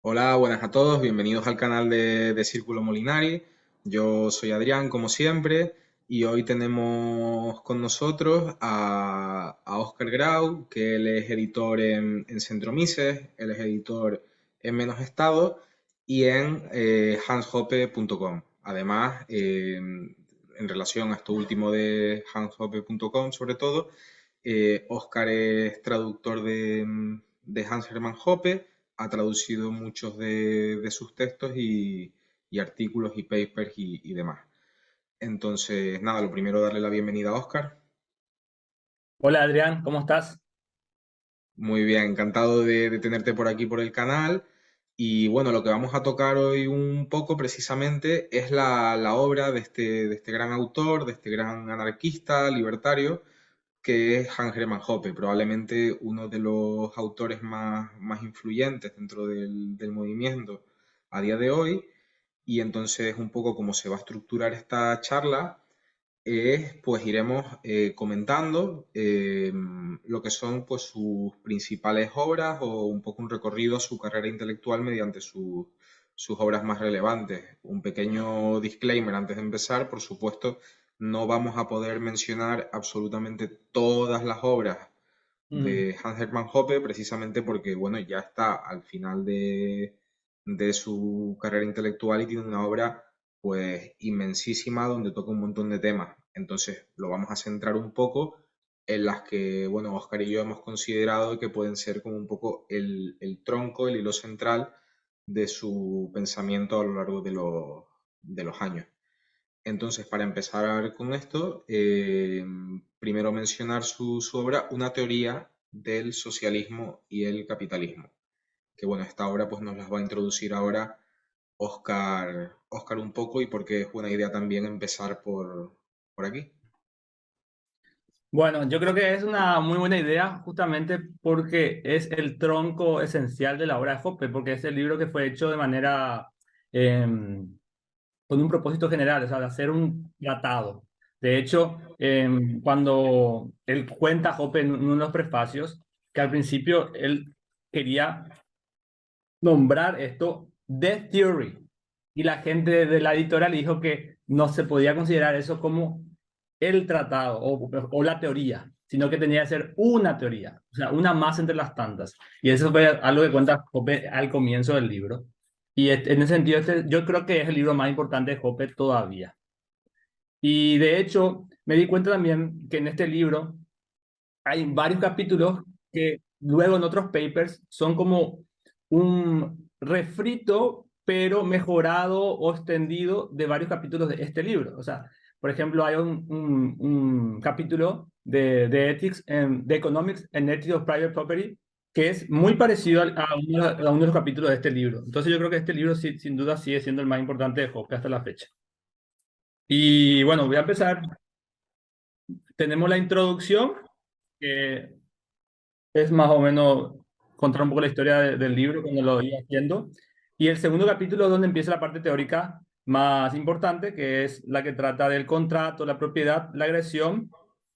Hola, buenas a todos, bienvenidos al canal de Círculo Molinari. Yo soy Adrián, como siempre, y hoy tenemos con nosotros a Óscar Grau, que él es editor en Centro Mises, él es editor en Menos Estado y en hanshoppe.com. Además, en relación a esto último de hanshoppe.com, sobre todo, Óscar es traductor de Hans Hermann Hoppe, ha traducido muchos de sus textos y artículos y papers y demás. Entonces, nada, lo primero darle la bienvenida a Óscar. Hola Adrián, ¿cómo estás? Muy bien, encantado de tenerte por aquí por el canal. Y bueno, lo que vamos a tocar hoy un poco precisamente es la obra de este gran autor, de este gran anarquista, libertario, que es Hans Hermann Hoppe, probablemente uno de los autores más influyentes dentro del movimiento a día de hoy. Y entonces un poco cómo se va a estructurar esta charla es, pues iremos comentando lo que son pues sus principales obras o un poco un recorrido a su carrera intelectual mediante sus obras más relevantes. Un pequeño disclaimer antes de empezar, por supuesto, no vamos a poder mencionar absolutamente todas las obras Mm. de Hans Hermann Hoppe, precisamente porque, bueno, ya está al final de su carrera intelectual y tiene una obra, pues, inmensísima donde toca un montón de temas. Entonces, lo vamos a centrar un poco en las que, bueno, Oscar y yo hemos considerado que pueden ser como un poco el tronco, el hilo central de su pensamiento a lo largo de los años. Entonces, para empezar con esto, primero mencionar su obra, Una teoría del socialismo y el capitalismo. Que bueno, esta obra pues nos las va a introducir ahora Oscar un poco y porque es buena idea también empezar por aquí. Bueno, yo creo que es una muy buena idea justamente porque es el tronco esencial de la obra de Hoppe, porque es el libro que fue hecho de manera con un propósito general, o sea, de hacer un tratado. De hecho, cuando él cuenta Hoppe en uno de los prefacios, que al principio él quería nombrar esto The Theory. Y la gente de la editorial dijo que no se podía considerar eso como el tratado o la teoría, sino que tenía que ser una teoría, o sea, una más entre las tantas. Y eso fue algo que cuenta Hoppe al comienzo del libro. Y en ese sentido, yo creo que es el libro más importante de Hoppe todavía. Y de hecho, me di cuenta también que en este libro hay varios capítulos que luego en otros papers son como un refrito, pero mejorado o extendido de varios capítulos de este libro. O sea, por ejemplo, hay un capítulo de Ethics, de Economics and Ethics of Private Property, que es muy parecido a uno de los capítulos de este libro. Entonces yo creo que este libro sin duda sigue siendo el más importante de Hoppe hasta la fecha. Y bueno, voy a empezar. Tenemos la introducción, que es más o menos contar un poco la historia del libro cuando lo iba haciendo. Y el segundo capítulo es donde empieza la parte teórica más importante, que es la que trata del contrato, la propiedad, la agresión,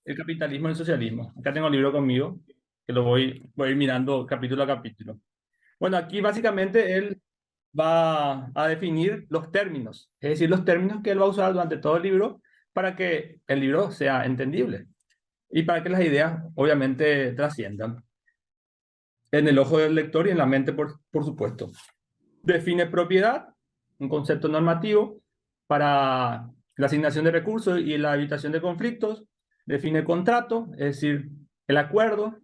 el capitalismo y el socialismo. Acá tengo el libro conmigo, que voy a ir mirando capítulo a capítulo. Bueno, aquí básicamente él va a definir los términos, es decir, los términos que él va a usar durante todo el libro para que el libro sea entendible y para que las ideas obviamente trasciendan en el ojo del lector y en la mente, por supuesto. Define propiedad, un concepto normativo para la asignación de recursos y la evitación de conflictos. Define contrato, es decir, el acuerdo,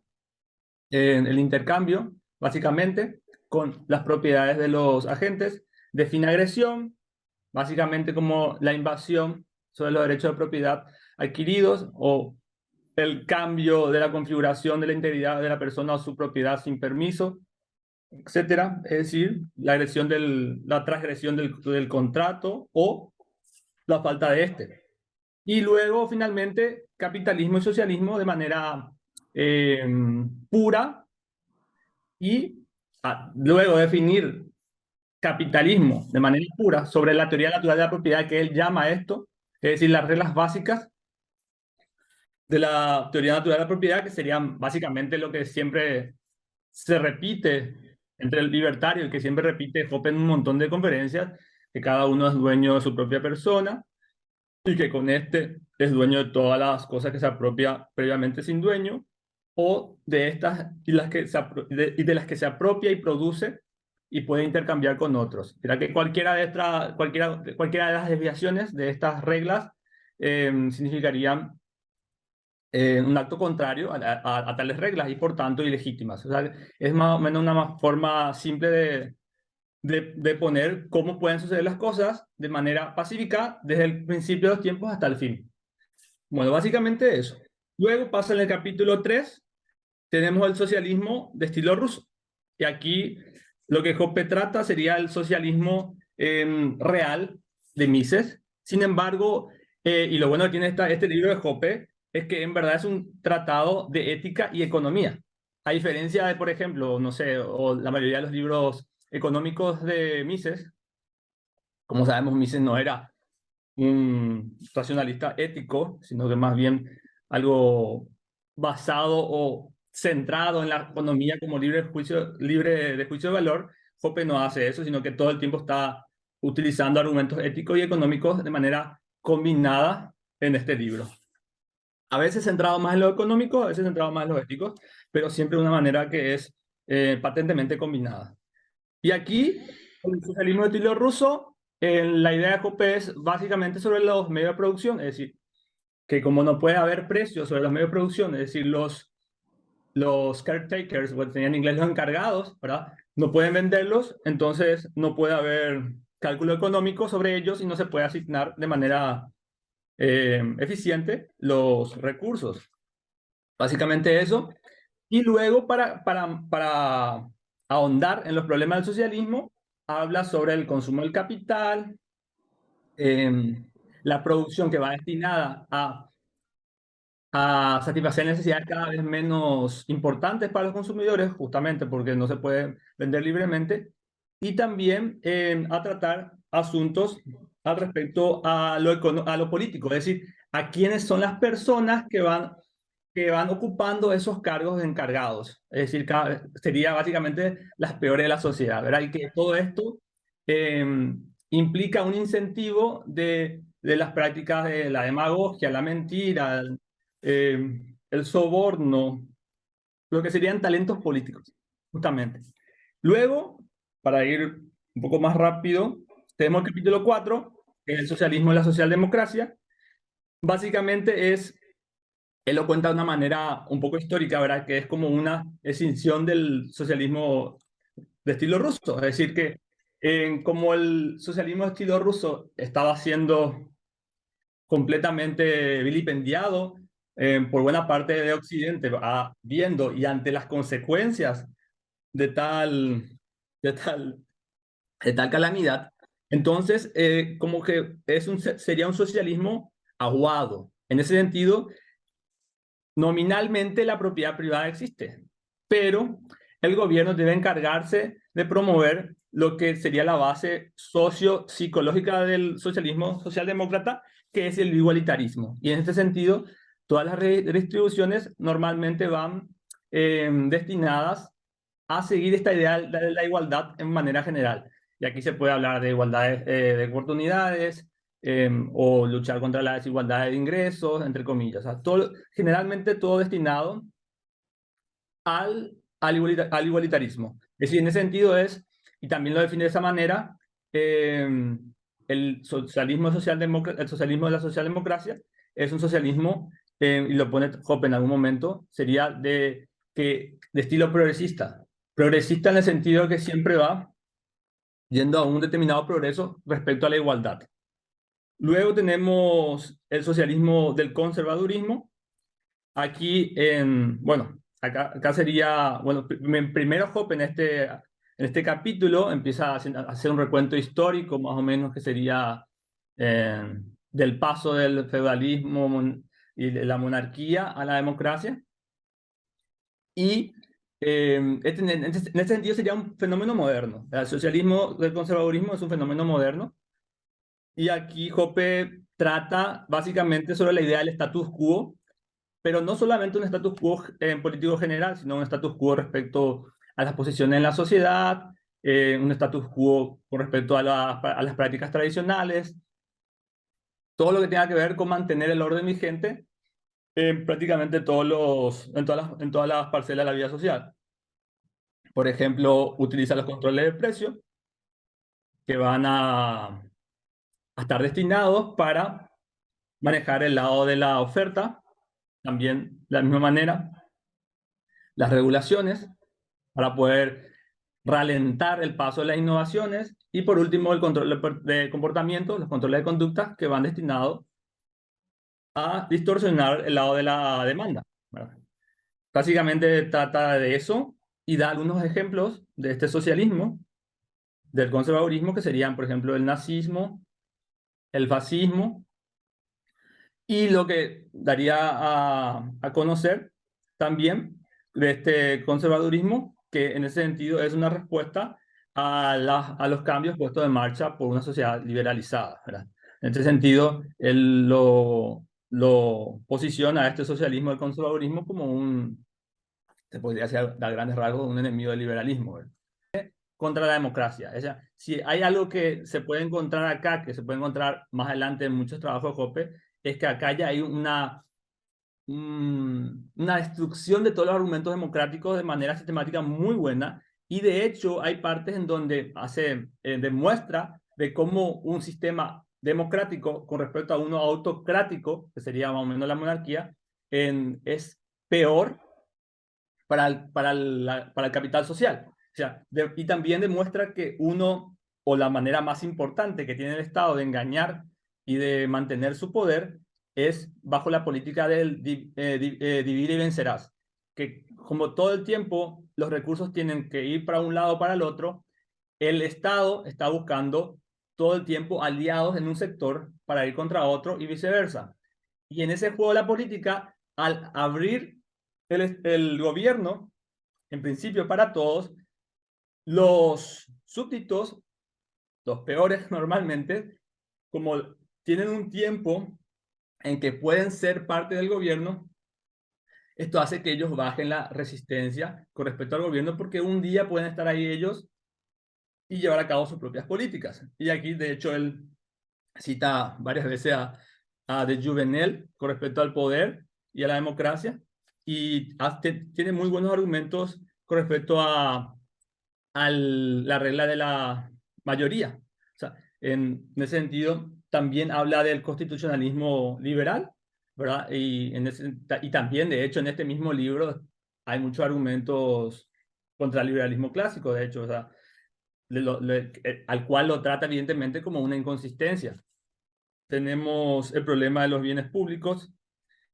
el intercambio, básicamente, con las propiedades de los agentes. Define agresión, básicamente como la invasión sobre los derechos de propiedad adquiridos o el cambio de la configuración de la integridad de la persona o su propiedad sin permiso, etcétera. Es decir, la transgresión del contrato o la falta de este. Y luego, finalmente, capitalismo y socialismo de manera eh, pura y luego definir capitalismo de manera pura sobre la teoría natural de la propiedad que él llama esto, es decir, las reglas básicas de la teoría natural de la propiedad, que serían básicamente lo que siempre se repite entre el libertario, el que siempre repite Hoppe en un montón de conferencias, que cada uno es dueño de su propia persona y que con este es dueño de todas las cosas que se apropia previamente sin dueño, o de estas y, y de las que se apropia y produce y puede intercambiar con otros. Será que cualquiera de las desviaciones de estas reglas significarían un acto contrario a tales reglas y por tanto ilegítimas. O sea, es más o menos una forma simple de poner cómo pueden suceder las cosas de manera pacífica desde el principio de los tiempos hasta el fin. Bueno, básicamente eso. Luego pasa en el capítulo 3, tenemos el socialismo de estilo ruso. Y aquí lo que Hoppe trata sería el socialismo real de Mises. Sin embargo, y lo bueno que tiene este libro de Hoppe es que en verdad es un tratado de ética y economía. A diferencia de, por ejemplo, no sé, o la mayoría de los libros económicos de Mises, como sabemos, Mises no era un racionalista ético, sino que más bien algo basado o centrado en la economía como libre de juicio de valor. Hoppe no hace eso, sino que todo el tiempo está utilizando argumentos éticos y económicos de manera combinada en este libro. A veces centrado más en lo económico, a veces centrado más en lo ético, pero siempre de una manera que es patentemente combinada. Y aquí, con el socialismo de estilo ruso, la idea de Hoppe es básicamente sobre los medios de producción, es decir, que como no puede haber precios sobre los medios de producción, es decir, los caretakers, o tenían en inglés los encargados, ¿verdad? No pueden venderlos, entonces no puede haber cálculo económico sobre ellos y no se puede asignar de manera eficiente los recursos. Básicamente eso. Y luego, para ahondar en los problemas del socialismo, habla sobre el consumo del capital, la producción que va destinada a satisfacer necesidades cada vez menos importantes para los consumidores, justamente porque no se puede vender libremente, y también a tratar asuntos al respecto a lo político, es decir, a quiénes son las personas que van ocupando esos cargos de encargados. Es decir, sería básicamente las peores de la sociedad, ¿verdad? Y que todo esto implica un incentivo de las prácticas de la demagogia, la mentira, el soborno, lo que serían talentos políticos, justamente. Luego, para ir un poco más rápido, tenemos el capítulo 4, que es el socialismo y la socialdemocracia. Básicamente él lo cuenta de una manera un poco histórica, ¿verdad? Que es como una escinción del socialismo de estilo ruso. Es decir, que como el socialismo de estilo ruso estaba siendo completamente vilipendiado por buena parte de Occidente, viendo y ante las consecuencias de de tal, de tal calamidad, entonces como que sería un socialismo aguado. En ese sentido, nominalmente la propiedad privada existe, pero el gobierno debe encargarse de promover lo que sería la base socio-psicológica del socialismo socialdemócrata, que es el igualitarismo. Y en este sentido, todas las redistribuciones normalmente van destinadas a seguir esta idea de la igualdad en manera general. Y aquí se puede hablar de igualdad de oportunidades, o luchar contra la desigualdad de ingresos, entre comillas. O sea, generalmente todo destinado al igualitarismo. Es decir, en ese sentido y también lo define de esa manera, el socialismo el socialismo de la socialdemocracia es un socialismo, y lo pone Hoppe en algún momento, sería de estilo progresista. Progresista en el sentido que siempre va yendo a un determinado progreso respecto a la igualdad. Luego tenemos el socialismo del conservadurismo. Aquí, bueno, acá sería, bueno, primero Hoppe en este capítulo empieza a hacer un recuento histórico, más o menos, que sería del paso del feudalismo y de la monarquía a la democracia. Y en este sentido sería un fenómeno moderno. El socialismo del conservadurismo es un fenómeno moderno. Y aquí Hoppe trata básicamente sobre la idea del status quo, pero no solamente un status quo en político general, sino un status quo respecto a las posiciones en la sociedad, un status quo con respecto a las prácticas tradicionales, todo lo que tenga que ver con mantener el orden vigente en prácticamente en todas las parcelas de la vida social. Por ejemplo, utiliza los controles de precio que van a estar destinados para manejar el lado de la oferta, también de la misma manera, las regulaciones para poder ralentar el paso de las innovaciones y por último el control de comportamiento, los controles de conducta que van destinados a distorsionar el lado de la demanda, ¿verdad? Básicamente trata de eso y da algunos ejemplos de este socialismo, del conservadurismo, que serían, por ejemplo, el nazismo, el fascismo, y lo que daría a conocer también de este conservadurismo, que en ese sentido es una respuesta a los cambios puestos en marcha por una sociedad liberalizada, ¿verdad? En este sentido, él lo posiciona a este socialismo, el conservadurismo, como se podría decir a grandes rasgos, un enemigo del liberalismo, ¿verdad? Contra la democracia. O sea, si hay algo que se puede encontrar acá, que se puede encontrar más adelante en muchos trabajos de Hoppe, es que acá ya hay una destrucción de todos los argumentos democráticos de manera sistemática muy buena, y de hecho hay partes en donde demuestra de cómo un sistema democrático con respecto a uno autocrático, que sería más o menos la monarquía, es peor para el capital social. O sea, y también demuestra que uno, o la manera más importante que tiene el Estado de engañar y de mantener su poder, es bajo la política del divide y vencerás. Que como todo el tiempo los recursos tienen que ir para un lado o para el otro, el Estado está buscando todo el tiempo aliados en un sector para ir contra otro y viceversa. Y en ese juego de la política, al abrir el gobierno, en principio para todos, los súbditos, los peores normalmente, como tienen un tiempo en que pueden ser parte del gobierno, esto hace que ellos bajen la resistencia con respecto al gobierno, porque un día pueden estar ahí ellos y llevar a cabo sus propias políticas. Y aquí, de hecho, él cita varias veces a de Jouvenel con respecto al poder y a la democracia, y tiene muy buenos argumentos con respecto a la regla de la mayoría. O sea, en ese sentido, también habla del constitucionalismo liberal, ¿verdad? Y también, de hecho, en este mismo libro hay muchos argumentos contra el liberalismo clásico, de hecho, o sea, al cual lo trata evidentemente como una inconsistencia. Tenemos el problema de los bienes públicos,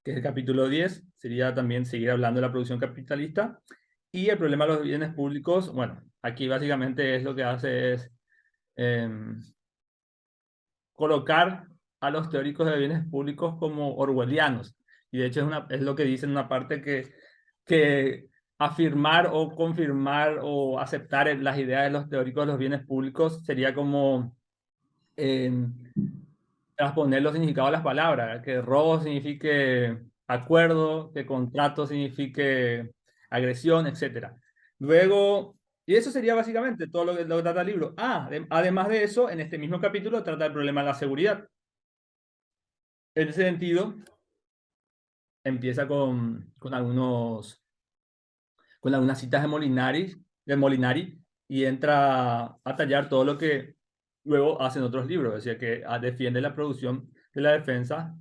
que es el capítulo 10, sería también seguir hablando de la producción capitalista. Y el problema de los bienes públicos, bueno, aquí básicamente es lo que hace es eh, colocar a los teóricos de bienes públicos como orwellianos. Y de hecho es lo que dice en una parte que afirmar o confirmar o aceptar las ideas de los teóricos de los bienes públicos sería como eh, transponer los significados de las palabras, que robo signifique acuerdo, que contrato signifique agresión, etcétera. Luego, y eso sería básicamente todo lo que trata el libro. Además de eso, en este mismo capítulo trata el problema de la seguridad. En ese sentido, empieza con algunas citas de Molinari, y entra a tallar todo lo que luego hacen otros libros, es decir, que defiende la producción de la defensa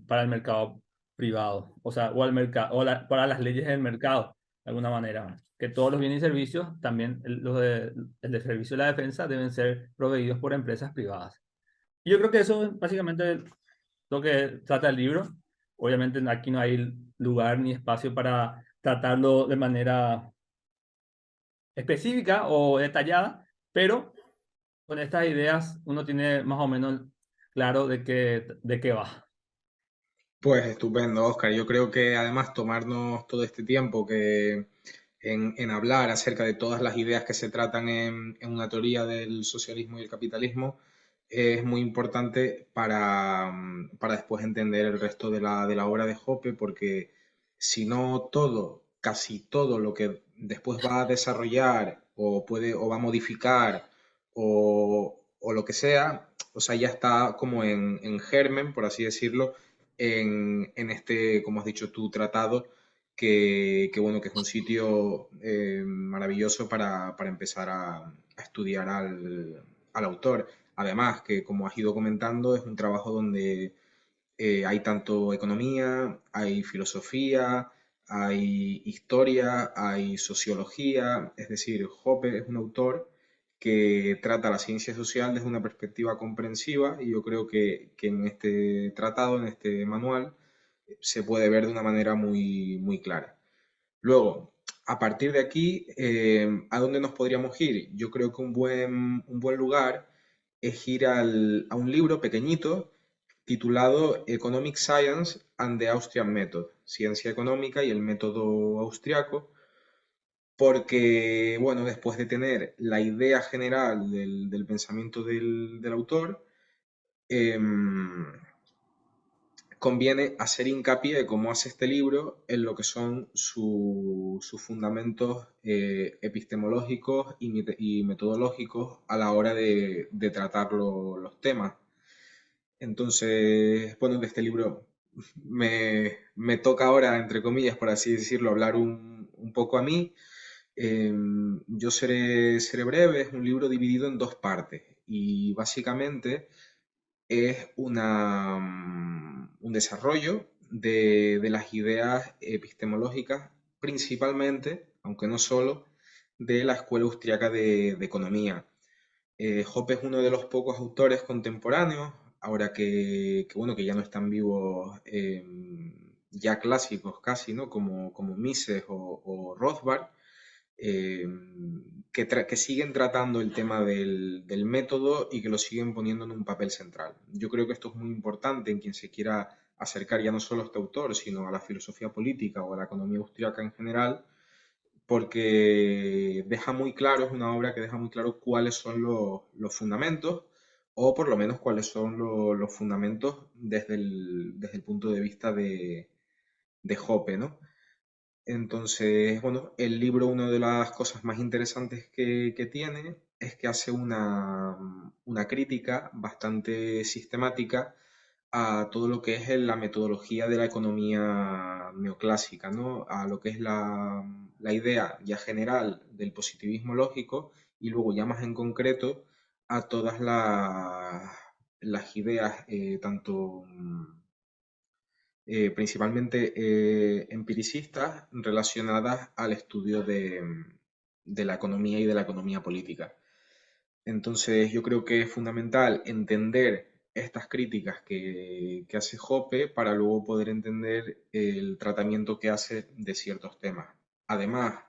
para el mercado privado, o sea, o, al mercado, para las leyes del mercado, de alguna manera, que todos los bienes y servicios, también el de servicio de la defensa, deben ser proveídos por empresas privadas. Y yo creo que eso es básicamente lo que trata el libro. Obviamente aquí no hay lugar ni espacio para tratarlo de manera específica o detallada, pero con estas ideas uno tiene más o menos claro de qué va. Pues estupendo, Oscar. Yo creo que además tomarnos todo este tiempo en hablar acerca de todas las ideas que se tratan en una teoría del socialismo y el capitalismo es muy importante para después entender el resto de la obra de Hoppe, porque si no todo, casi todo lo que después va a desarrollar o puede o va a modificar o lo que sea, o sea, ya está como en germen, por así decirlo, en este, como has dicho tú, tratado, que bueno, que es un sitio maravilloso para empezar a estudiar al autor. Además, que como has ido comentando, es un trabajo donde hay tanto economía, hay filosofía, hay historia, hay sociología, es decir, Hoppe es un autor que trata la ciencia social desde una perspectiva comprensiva y yo creo que en este tratado, en este manual, se puede ver de una manera muy clara. Luego, a partir de aquí, ¿a dónde nos podríamos ir? Yo creo que un buen lugar es ir a un libro pequeñito titulado Economic Science and the Austrian Method, Ciencia Económica y el Método Austriaco, porque, bueno, después de tener la idea general del pensamiento del autor, em, conviene hacer hincapié, como hace este libro, en lo que son sus fundamentos epistemológicos y metodológicos a la hora de tratar los temas. Entonces, bueno, de este libro me toca ahora, entre comillas, por así decirlo, hablar un poco a mí. Yo seré breve, es un libro dividido en dos partes y básicamente es un desarrollo de las ideas epistemológicas, principalmente, aunque no solo, de la Escuela Austriaca de Economía. Hoppe es uno de los pocos autores contemporáneos, ahora bueno, que ya no están vivos, ya clásicos casi, ¿no? Como Mises o Rothbard, eh, que siguen tratando el tema del método y que lo siguen poniendo en un papel central. Yo creo que esto es muy importante en quien se quiera acercar ya no solo a este autor, sino a la filosofía política o a la economía austriaca en general, porque deja muy claro, es una obra que deja muy claro cuáles son los fundamentos, o por lo menos cuáles son los fundamentos desde el punto de vista de Hoppe, ¿no? Entonces, bueno, el libro, una de las cosas más interesantes que tiene es que hace una crítica bastante sistemática a todo lo que es la metodología de la economía neoclásica, ¿no? A lo que es la idea ya general del positivismo lógico y luego ya más en concreto a todas las ideas, tanto principalmente empiricistas relacionadas al estudio de la economía y de la economía política. Entonces yo creo que es fundamental entender estas críticas que hace Hoppe para luego poder entender el tratamiento que hace de ciertos temas. Además,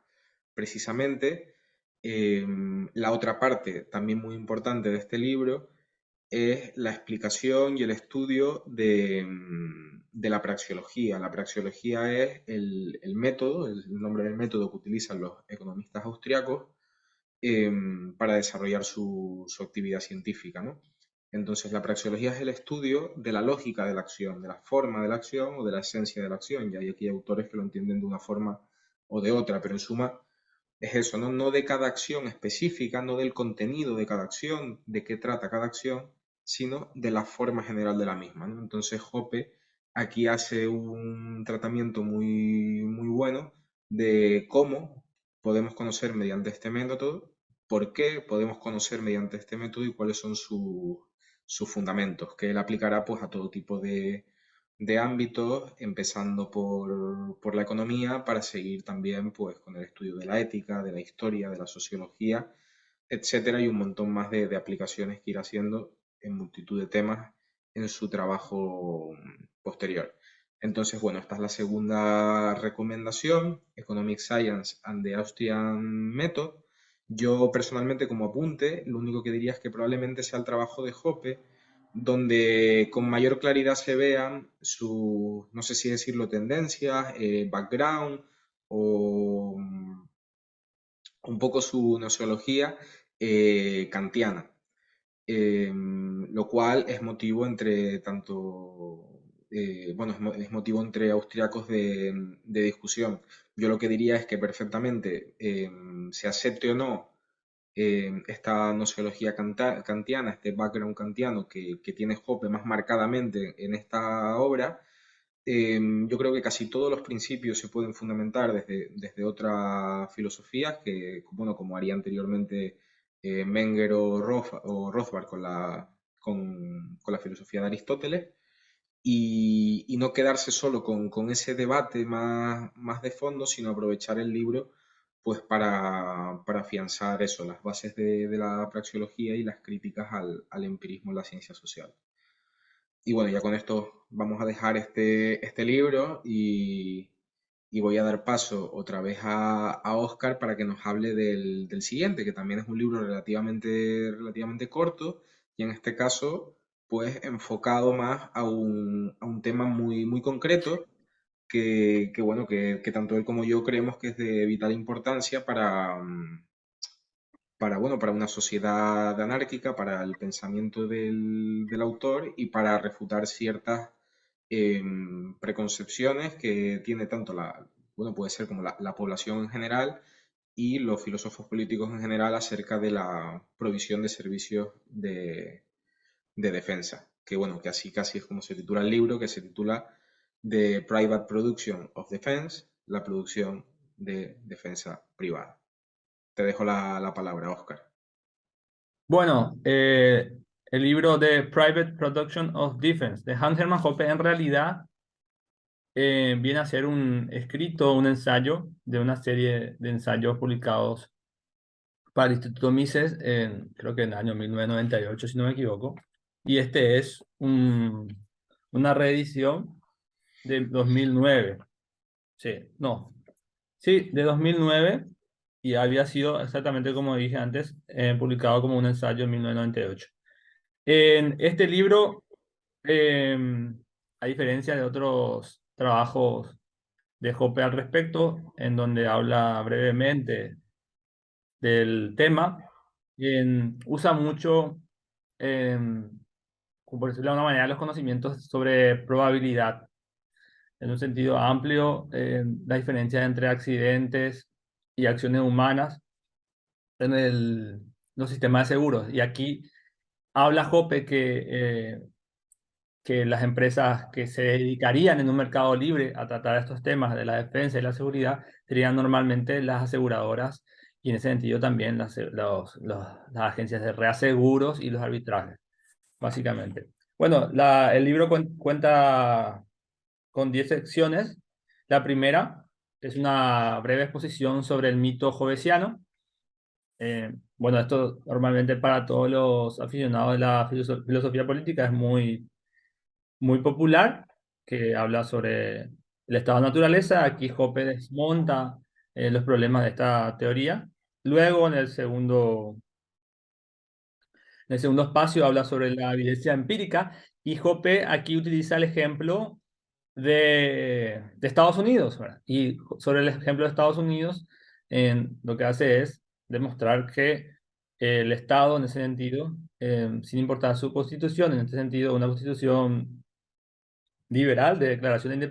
precisamente, la otra parte también muy importante de este libro es la explicación y el estudio de la praxeología. La praxeología es el método, el nombre del método que utilizan los economistas austriacos para desarrollar su actividad científica, ¿no? Entonces, la praxeología es el estudio de la lógica de la acción, de la forma de la acción o de la esencia de la acción. Y hay aquí autores que lo entienden de una forma o de otra, pero en suma es eso, ¿no? No de cada acción específica, no del contenido de cada acción, de qué trata cada acción, sino de la forma general de la misma, ¿no? Entonces Hoppe aquí hace un tratamiento muy bueno de cómo podemos conocer mediante este método, por qué podemos conocer mediante este método y cuáles son sus fundamentos, que él aplicará pues a todo tipo de ámbitos, empezando por la economía, para seguir también pues, con el estudio de la ética, de la historia, de la sociología, etcétera, y un montón más de aplicaciones que irá haciendo en multitud de temas en su trabajo posterior. Entonces, bueno, esta es la segunda recomendación, Economic Science and the Austrian Method. Yo personalmente como apunte, lo único que diría es que probablemente sea el trabajo de Hoppe, donde con mayor claridad se vean sus, no sé si decirlo, tendencias, background o un poco su noceología kantiana, lo cual es motivo entre tanto bueno, es motivo entre austriacos de discusión. Yo lo que diría es que perfectamente se acepte o no esta nosología kantiana, este background kantiano que tiene Hoppe más marcadamente en esta obra. Yo creo que casi todos los principios se pueden fundamentar desde otras filosofías que, bueno, como haría anteriormente Menger o Rothbard con la filosofía de Aristóteles, y no quedarse solo con ese debate más de fondo, sino aprovechar el libro pues para afianzar eso, las bases de la praxeología y las críticas al empirismo en la ciencia social. Y bueno, ya con esto vamos a dejar este libro y voy a dar paso otra vez a Oscar para que nos hable del siguiente, que también es un libro relativamente corto y en este caso, pues enfocado más a un tema muy concreto bueno, que tanto él como yo creemos que es de vital importancia bueno, para una sociedad anárquica, para el pensamiento del autor y para refutar ciertas preconcepciones que tiene tanto bueno, puede ser como la población en general y los filósofos políticos en general acerca de la provisión de servicios de defensa. Que bueno, que así casi es como se titula el libro, que se titula The Private Production of Defense, la producción de defensa privada. Te dejo la palabra, Oscar. Bueno, el libro de Private Production of Defense de Hans Hermann Hoppe en realidad viene a ser un escrito, un ensayo de una serie de ensayos publicados para el Instituto Mises, creo que en el año 1998, si no me equivoco. Y este es una reedición de 2009. Sí, no. Sí, de 2009 y había sido exactamente como dije antes, publicado como un ensayo en 1998. En este libro, eh, a diferencia de otros trabajos de Hoppe al respecto, en donde habla brevemente del tema, usa mucho, como por decirlo de alguna manera, los conocimientos sobre probabilidad, en un sentido amplio, la diferencia entre accidentes y acciones humanas en los sistemas de seguros. Y aquí habla Hoppe que las empresas que se dedicarían en un mercado libre a tratar estos temas de la defensa y la seguridad serían normalmente las aseguradoras y en ese sentido también las agencias de reaseguros y los arbitrajes, básicamente. Bueno, el libro cuenta con 10 secciones. La primera es una breve exposición sobre el mito jovesiano. Bueno, esto normalmente para todos los aficionados de la filosofía política es muy popular, que habla sobre el estado de naturaleza. Aquí Hoppe desmonta los problemas de esta teoría. Luego, en el segundo espacio, habla sobre la evidencia empírica y Hoppe aquí utiliza el ejemplo de Estados Unidos, ¿verdad? Y sobre el ejemplo de Estados Unidos, lo que hace es demostrar que el Estado, en ese sentido, sin importar su constitución, en este sentido, una constitución liberal de declaración de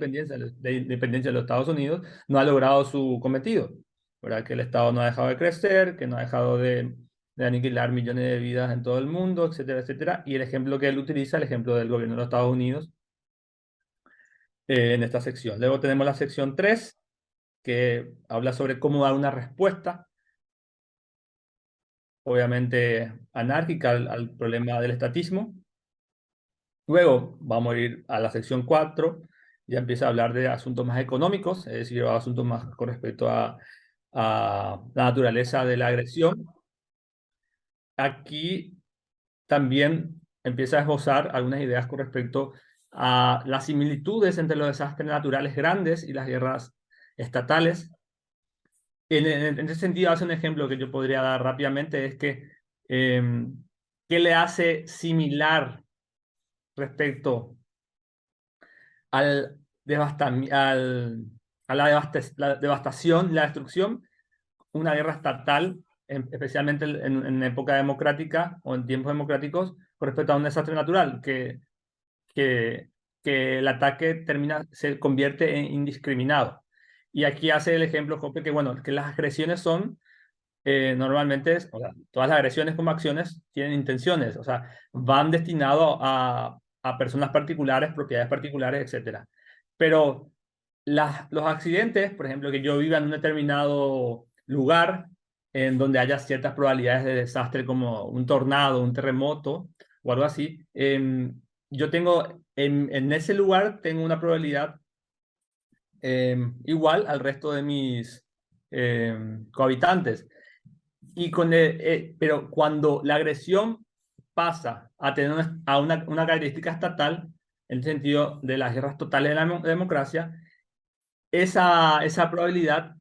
independencia de los Estados Unidos, no ha logrado su cometido, ¿verdad? Que el Estado no ha dejado de crecer, que no ha dejado de aniquilar millones de vidas en todo el mundo, etcétera, etcétera. Y el ejemplo que él utiliza, el ejemplo del gobierno de los Estados Unidos, en esta sección. Luego tenemos la sección 3 que habla sobre cómo dar una respuesta, obviamente anárquica, al problema del estatismo. Luego vamos a ir a la sección 4, ya empieza a hablar de asuntos más económicos, es decir, asuntos más con respecto a la naturaleza de la agresión. Aquí también empieza a esbozar algunas ideas con respecto a las similitudes entre los desastres naturales grandes y las guerras estatales. En ese sentido, hace un ejemplo que yo podría dar rápidamente, es que ¿qué le hace similar respecto al, a la devastación, la destrucción, una guerra estatal, especialmente en época democrática o en tiempos democráticos, con respecto a un desastre natural, que que el ataque se convierte en indiscriminado. Y aquí hace el ejemplo, Jope, que bueno, que las agresiones son normalmente, o sea, todas las agresiones como acciones tienen intenciones, o sea, van destinados a personas particulares, propiedades particulares, etcétera. Pero los accidentes, por ejemplo, que yo viva en un determinado lugar en donde haya ciertas probabilidades de desastre como un tornado, un terremoto o algo así, yo tengo en ese lugar tengo una probabilidad igual al resto de mis cohabitantes. Pero cuando la agresión pasa a tener una característica estatal, en el sentido de las guerras totales de la democracia, esa probabilidad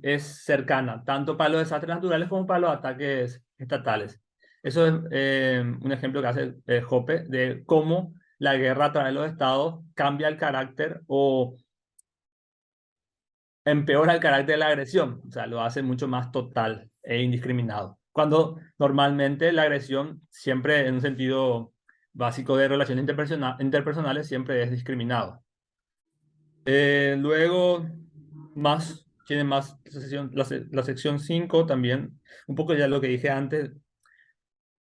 es cercana, tanto para los desastres naturales como para los ataques estatales. Eso es un ejemplo que hace Hoppe de cómo la guerra a través de los estados cambia el carácter o empeora el carácter de la agresión, o sea, lo hace mucho más total e indiscriminado. Cuando normalmente la agresión siempre en un sentido básico de relaciones interpersonales siempre es discriminado. Luego, tiene más la sección 5 también, un poco ya lo que dije antes,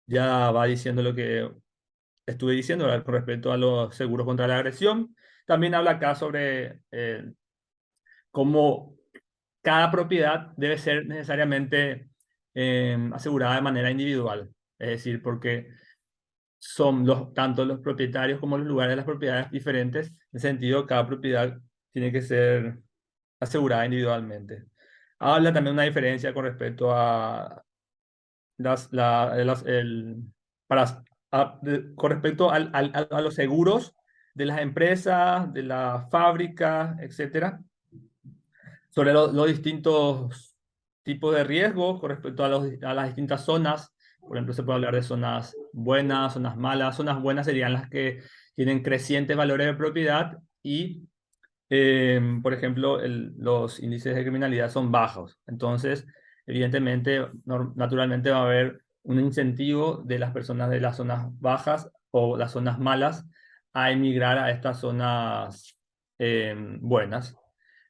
ya va diciendo lo que estuve diciendo, ¿verdad? Con respecto a los seguros contra la agresión. También habla acá sobre cómo cada propiedad debe ser necesariamente asegurada de manera individual. Es decir, porque son tanto los propietarios como los lugares de las propiedades diferentes. En ese sentido, cada propiedad tiene que ser asegurada individualmente. Habla también una diferencia con respecto a las, la- las- el, para, con respecto a los seguros de las empresas, de las fábricas, etcétera, sobre los distintos tipos de riesgos con respecto a las distintas zonas. Por ejemplo, se puede hablar de zonas buenas, zonas malas. Zonas buenas serían las que tienen crecientes valores de propiedad y, por ejemplo, los índices de criminalidad son bajos. Entonces, evidentemente, naturalmente va a haber un incentivo de las personas de las zonas bajas o las zonas malas a emigrar a estas zonas buenas.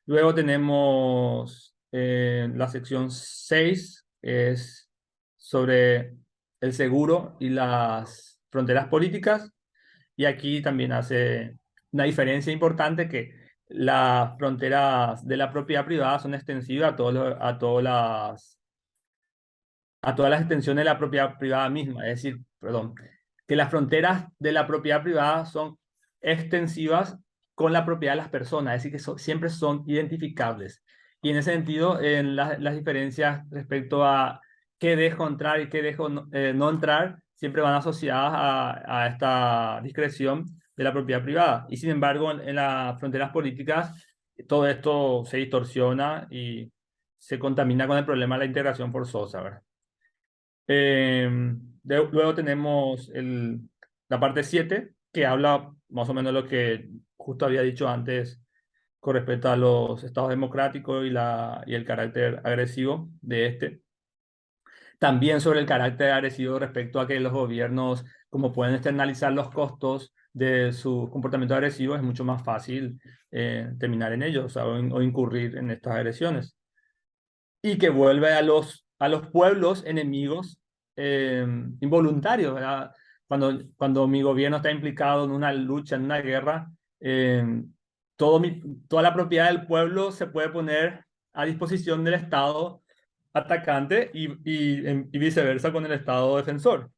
Luego tenemos la sección 6, es sobre el seguro y las fronteras políticas. Y aquí también hace una diferencia importante que las fronteras de la propiedad privada son extensivas a todas las extensiones de la propiedad privada misma. Es decir, perdón, que las fronteras de la propiedad privada son extensivas con la propiedad de las personas, es decir, que siempre son identificables. Y en ese sentido, en las diferencias respecto a qué dejo entrar y qué dejo no entrar, siempre van asociadas a esta discreción de la propiedad privada. Y sin embargo, en las fronteras políticas, todo esto se distorsiona y se contamina con el problema de la integración forzosa, ¿verdad? Luego tenemos la parte 7 que habla más o menos de lo que justo había dicho antes con respecto a los estados democráticos y el carácter agresivo de este. También sobre el carácter agresivo respecto a que los gobiernos, como pueden externalizar los costos de su comportamiento agresivo, es mucho más fácil terminar en ellos, o incurrir en estas agresiones. Y que vuelve a los pueblos enemigos involuntarios, ¿verdad? Cuando mi gobierno está implicado en una lucha, en una guerra, eh, toda la propiedad del pueblo se puede poner a disposición del Estado atacante y viceversa con el Estado defensor.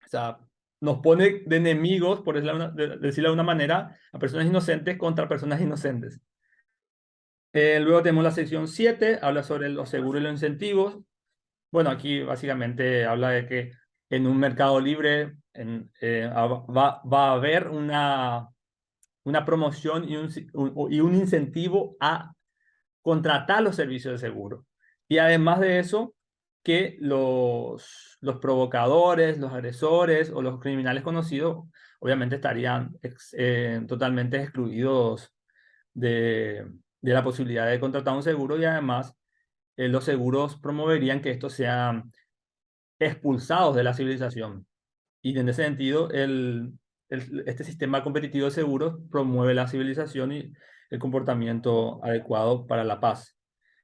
O sea, nos pone de enemigos, por decirlo de una manera, a personas inocentes contra personas inocentes. Luego tenemos la sección 7, habla sobre los seguros y los incentivos. Bueno, aquí básicamente habla de que en un mercado libre va a haber una promoción y un incentivo a contratar los servicios de seguro. Y además de eso, que los provocadores, los agresores o los criminales conocidos, obviamente estarían totalmente excluidos de la posibilidad de contratar un seguro y además los seguros promoverían que estos sean expulsados de la civilización. Y en ese sentido, este sistema competitivo de seguros promueve la civilización y el comportamiento adecuado para la paz.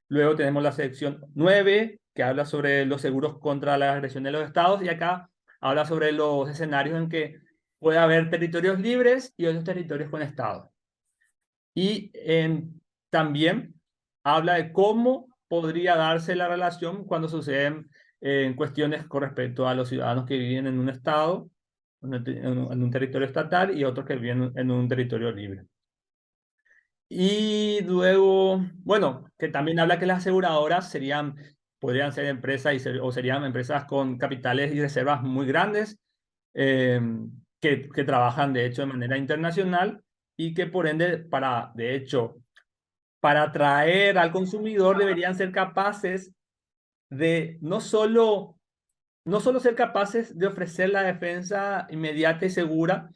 Luego tenemos la sección 9 que habla sobre los seguros contra la agresión de los estados, y acá habla sobre los escenarios en que puede haber territorios libres y otros territorios con estados. Y también habla de cómo podría darse la relación cuando suceden cuestiones con respecto a los ciudadanos que viven en un estado, en un territorio estatal, y otros que viven en un territorio libre. Y luego, bueno, que también habla que las aseguradoras podrían ser empresas o serían empresas con capitales y reservas muy grandes, eh, que trabajan de hecho de manera internacional, y que por ende, de hecho, para atraer al consumidor deberían ser capaces de no solo ser capaces de ofrecer la defensa inmediata y segura,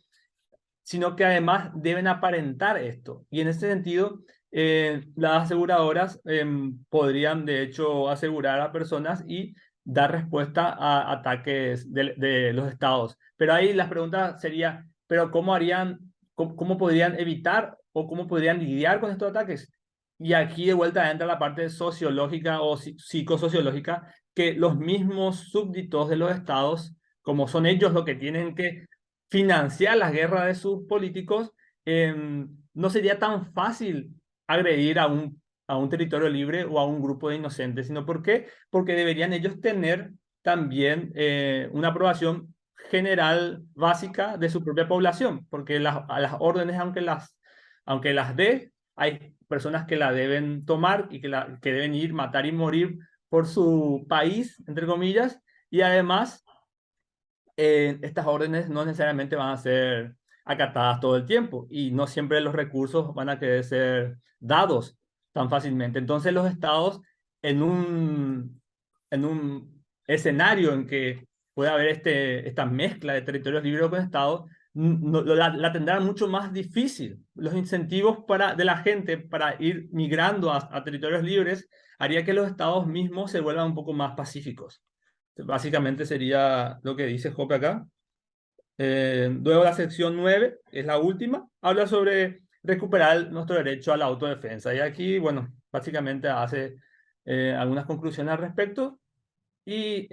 sino que además deben aparentar esto. Y en ese sentido, las aseguradoras podrían, de hecho, asegurar a personas y dar respuesta a ataques de los estados. Pero ahí la pregunta sería, ¿pero cómo harían, cómo podrían evitar o cómo podrían lidiar con estos ataques? Y aquí de vuelta entra la parte sociológica o psicosociológica, que los mismos súbditos de los estados, como son ellos los que tienen que financiar las guerras de sus políticos, no sería tan fácil agredir a un territorio libre o a un grupo de inocentes, sino ¿por qué? Porque deberían ellos tener también una aprobación general básica de su propia población, porque a las órdenes, aunque las dé, hay personas que la deben tomar y que deben ir, matar y morir por su país, entre comillas, y además estas órdenes no necesariamente van a ser acatadas todo el tiempo, y no siempre los recursos van a querer ser dados tan fácilmente. Entonces los estados, en un escenario en que puede haber esta mezcla de territorios libres con estados, la tendrán mucho más difícil. Los incentivos de la gente para ir migrando a territorios libres haría que los estados mismos se vuelvan un poco más pacíficos. Básicamente sería lo que dice Jope acá. Luego la sección 9, es la última, habla sobre recuperar nuestro derecho a la autodefensa. Y aquí, bueno, básicamente hace algunas conclusiones al respecto, y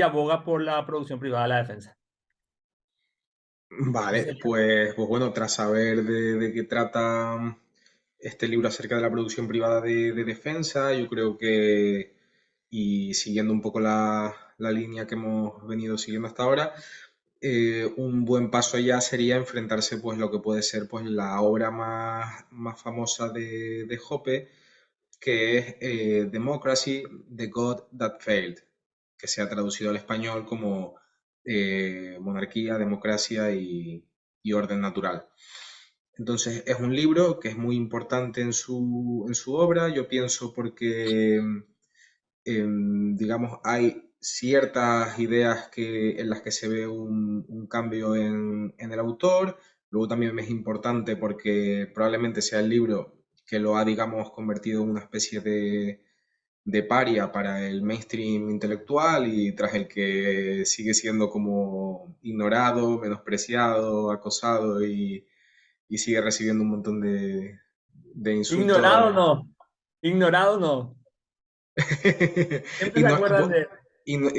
aboga por la producción privada de la defensa. Eso Vale, sería. pues bueno, tras saber de qué trata este libro acerca de la producción privada de defensa, yo creo que, y siguiendo un poco la línea que hemos venido siguiendo hasta ahora, un buen paso ya sería enfrentarse pues lo que puede ser pues la obra más famosa de Hoppe, que es Democracy, The God That Failed, que se ha traducido al español como Monarquía, Democracia y Orden Natural. Entonces es un libro que es muy importante en su obra, yo pienso porque digamos, hay ciertas ideas en las que se ve un cambio en el autor. Luego también es importante porque probablemente sea el libro que lo ha, digamos, convertido en una especie de paria para el mainstream intelectual y tras el que sigue siendo como ignorado, menospreciado, acosado y sigue recibiendo un montón de Ignorado insultos. no, ignorado no. Siempre Y se no- acuerdan de él.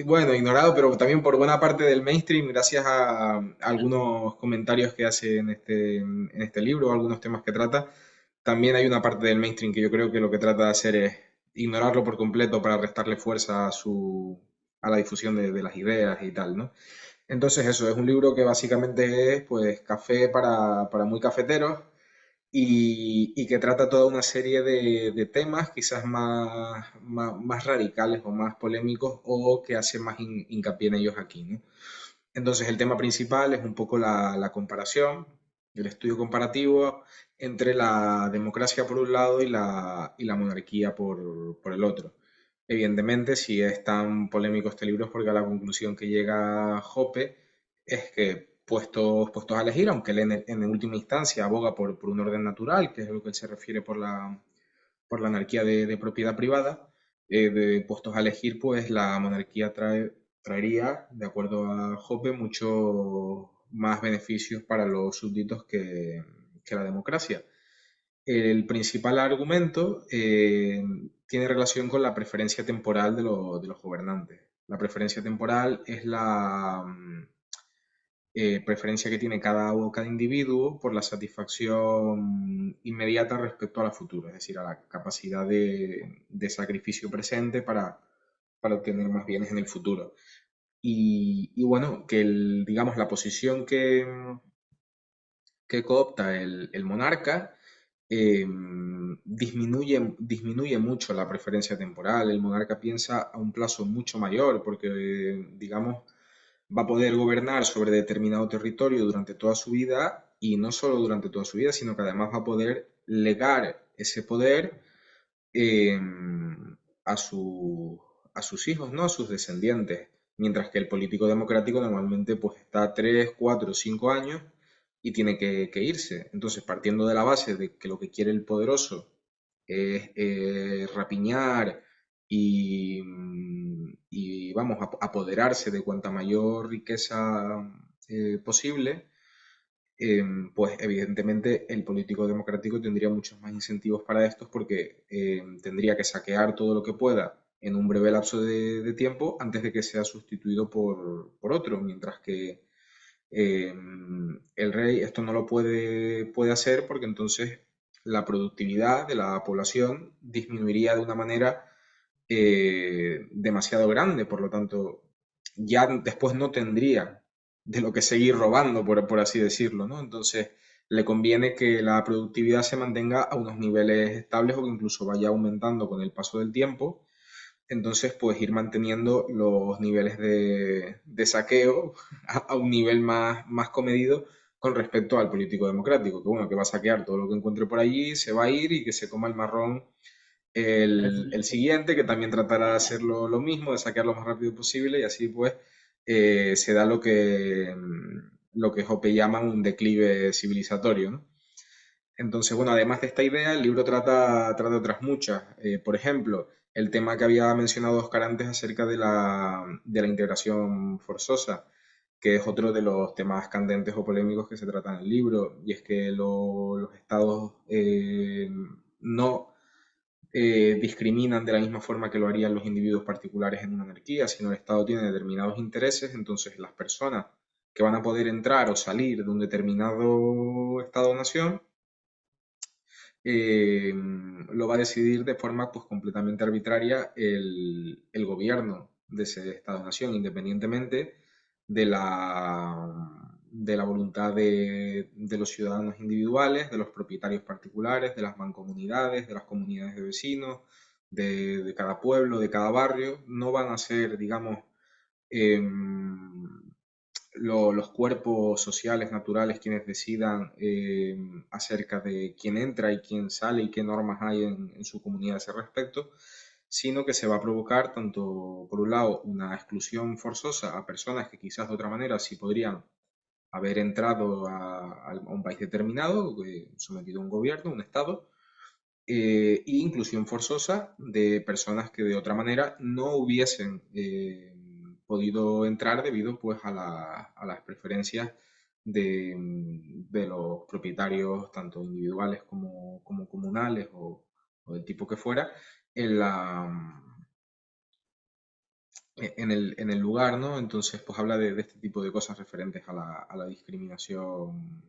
bueno, ignorado, pero también por buena parte del mainstream, gracias a algunos comentarios que hace en este libro, algunos temas que trata. También hay una parte del mainstream que yo creo que lo que trata de hacer es ignorarlo por completo para restarle fuerza a la difusión de las ideas y tal, ¿no? Entonces eso, es un libro que básicamente es pues café para muy cafeteros y que trata toda una serie de temas quizás más radicales o más polémicos o que hace más hincapié en ellos aquí, ¿no? Entonces el tema principal es un poco la comparación, el estudio comparativo entre la democracia por un lado y la monarquía por el otro. Evidentemente, si es tan polémico este libro es porque a la conclusión que llega Hoppe es que puestos a elegir, aunque él en última instancia aboga por un orden natural, que es a lo que él se refiere por la anarquía de propiedad privada, puestos a elegir, pues la monarquía traería, de acuerdo a Hoppe, más beneficios para los súbditos que la democracia. El principal argumento tiene relación con la preferencia temporal de los gobernantes. La preferencia temporal es la preferencia que tiene cada individuo por la satisfacción inmediata respecto a la futura, es decir, a la capacidad de sacrificio presente para obtener más bienes en el futuro. Y bueno, que digamos, la posición que coopta el monarca disminuye mucho la preferencia temporal. El monarca piensa a un plazo mucho mayor porque, digamos, va a poder gobernar sobre determinado territorio durante toda su vida y no solo durante toda su vida, sino que además va a poder legar ese poder eh, a, su, a sus hijos, ¿no? A sus descendientes. Mientras que el político democrático normalmente pues está 3 4 5 años y tiene que irse. Entonces, partiendo de la base de que lo que quiere el poderoso es rapiñar y vamos, apoderarse de cuanta mayor riqueza posible, pues evidentemente el político democrático tendría muchos más incentivos para estos porque tendría que saquear todo lo que pueda en un breve lapso de tiempo antes de que sea sustituido por otro, mientras que eh, el rey esto no lo puede hacer porque entonces la productividad de la población disminuiría de una manera demasiado grande, por lo tanto ya después no tendría de lo que seguir robando, por así decirlo, ¿no? Entonces le conviene que la productividad se mantenga a unos niveles estables o que incluso vaya aumentando con el paso del tiempo, entonces pues ir manteniendo los niveles de saqueo a un nivel más comedido con respecto al político democrático, que bueno, que va a saquear todo lo que encuentre por allí, se va a ir y que se coma el marrón el siguiente, que también tratará de hacer lo mismo, de saquear lo más rápido posible y así pues se da lo que Hoppe llama un declive civilizatorio, ¿no? Entonces, bueno, además de esta idea, el libro trata otras muchas. Por ejemplo, el tema que había mencionado Oscar antes acerca de la integración forzosa, que es otro de los temas candentes o polémicos que se trata en el libro, y es que los estados no discriminan de la misma forma que lo harían los individuos particulares en una anarquía, sino el Estado tiene determinados intereses, entonces las personas que van a poder entrar o salir de un determinado Estado o nación lo va a decidir de forma pues completamente arbitraria el gobierno de ese Estado-nación, independientemente de la voluntad de los ciudadanos individuales, de los propietarios particulares, de las mancomunidades, de las comunidades de vecinos, de cada pueblo, de cada barrio. No van a ser, digamos, los cuerpos sociales naturales quienes decidan acerca de quién entra y quién sale y qué normas hay en su comunidad a ese respecto, sino que se va a provocar tanto, por un lado, una exclusión forzosa a personas que quizás de otra manera sí podrían haber entrado a un país determinado, sometido a un gobierno, un Estado, e inclusión forzosa de personas que de otra manera no hubiesen podido entrar debido pues a las preferencias de los propietarios tanto individuales como comunales o del tipo que fuera en el lugar, ¿no? Entonces pues habla de este tipo de cosas referentes a la discriminación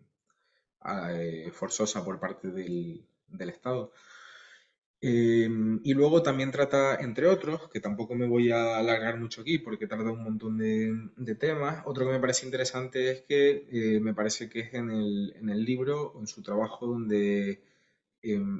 forzosa por parte del Estado. Y luego también trata, entre otros, que tampoco me voy a alargar mucho aquí porque trata un montón de temas. Otro que me parece interesante es que me parece que es en el libro, en su trabajo, donde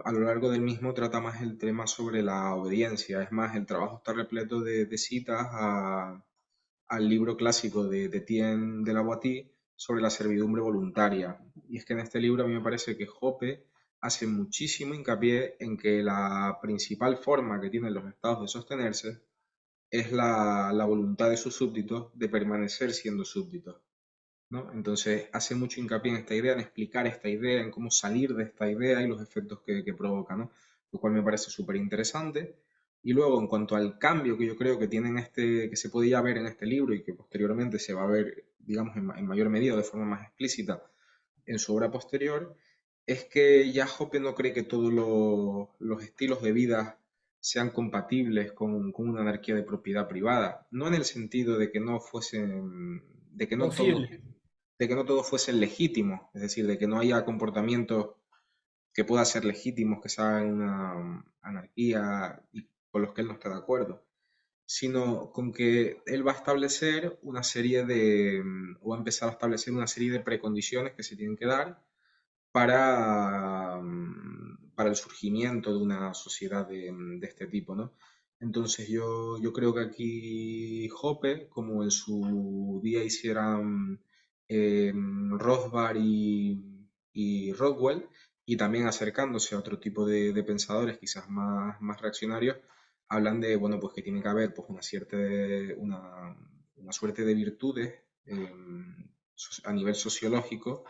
a lo largo del mismo trata más el tema sobre la obediencia. Es más, el trabajo está repleto de citas al libro clásico de Etienne de la Boétie sobre la servidumbre voluntaria. Y es que en este libro a mí me parece que Hoppe hace muchísimo hincapié en que la principal forma que tienen los estados de sostenerse es la voluntad de sus súbditos de permanecer siendo súbditos, ¿no? Entonces hace mucho hincapié en esta idea, en explicar esta idea, en cómo salir de esta idea y los efectos que provoca, ¿no? Lo cual me parece súper interesante. Y luego, en cuanto al cambio que yo creo que tienen que se podía ver en este libro y que posteriormente se va a ver digamos, en mayor medida, de forma más explícita, en su obra posterior, es que ya Hoppe no cree que todos los estilos de vida sean compatibles con una anarquía de propiedad privada, no en el sentido de que no fuesen, Posible. de que no todos fuesen legítimos, es decir, de que no haya comportamientos que puedan ser legítimos, que se hagan una anarquía y con los que él no está de acuerdo, sino con que él va a establecer una serie de, o va a empezar a establecer una serie de precondiciones que se tienen que dar para el surgimiento de una sociedad de este tipo, ¿no? Entonces yo creo que aquí Hoppe, como en su día hicieran Rothbard y Rockwell, y también acercándose a otro tipo de pensadores quizás más reaccionarios, hablan de, bueno, pues que tiene que haber pues una suerte de virtudes a nivel sociológico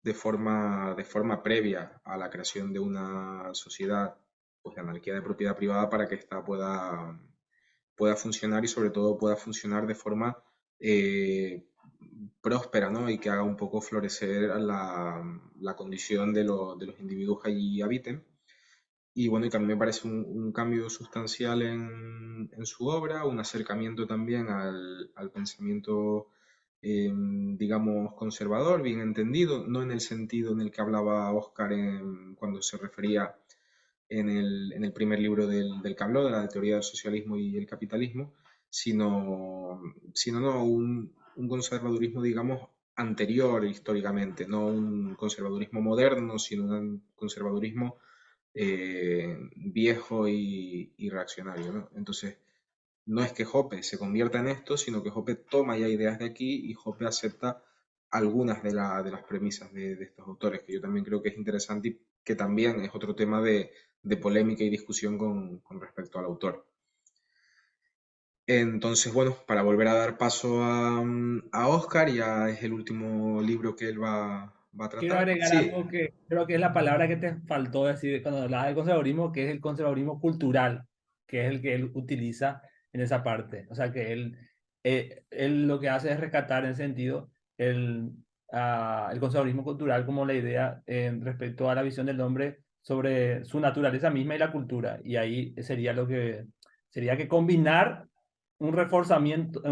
de forma previa a la creación de una sociedad pues, de anarquía de propiedad privada para que ésta pueda funcionar y sobre todo pueda funcionar de forma eh, próspera, ¿no? Y que haga un poco florecer la condición de los individuos que allí habiten. Y bueno, y que a mí me parece un cambio sustancial en su obra, un acercamiento también al pensamiento, digamos, conservador, bien entendido, no en el sentido en el que hablaba Oscar cuando se refería en el primer libro del que habló, de la teoría del socialismo y el capitalismo, sino no, un conservadurismo, digamos, anterior históricamente, no un conservadurismo moderno, sino un conservadurismo viejo y reaccionario, ¿no? Entonces, no es que Hoppe se convierta en esto, sino que Hoppe toma ya ideas de aquí y Hoppe acepta algunas de las premisas de estos autores, que yo también creo que es interesante y que también es otro tema de polémica y discusión con respecto al autor. Entonces, bueno, para volver a dar paso a Oscar, ya es el último libro que él va a Quiero tratar. agregar Sí, algo que creo que es la palabra que te faltó decir cuando hablabas del conservadurismo, que es el conservadurismo cultural, que es el que él utiliza en esa parte. O sea, que él lo que hace es rescatar en sentido el conservadurismo cultural como la idea respecto a la visión del hombre sobre su naturaleza misma y la cultura. Y ahí sería que combinar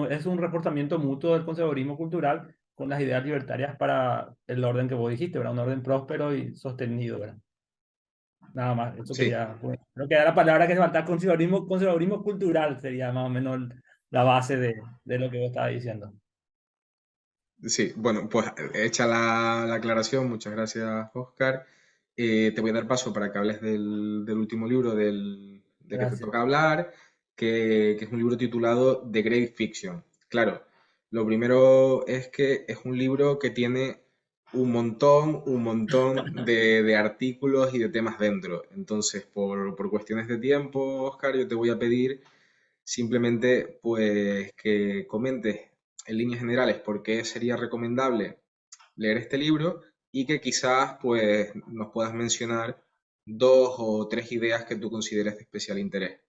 es un reforzamiento mutuo del conservadurismo cultural con las ideas libertarias para el orden que vos dijiste, ¿verdad? Un orden próspero y sostenido, ¿verdad? Nada más, eso sí, quería, bueno, creo que era la palabra que se falta, conservadurismo cultural sería más o menos la base de lo que vos estabas diciendo. sí. Bueno, pues hecha la aclaración, muchas gracias, Oscar. Te voy a dar paso para que hables del último libro del que te Gracias. toca hablar, que es un libro titulado The Great Fiction. Claro, lo primero es que es un libro que tiene un montón de artículos y de temas dentro. Entonces, por cuestiones de tiempo, Oscar, yo te voy a pedir simplemente pues que comentes en líneas generales por qué sería recomendable leer este libro y que quizás pues nos puedas mencionar dos o tres ideas que tú consideres de especial interés.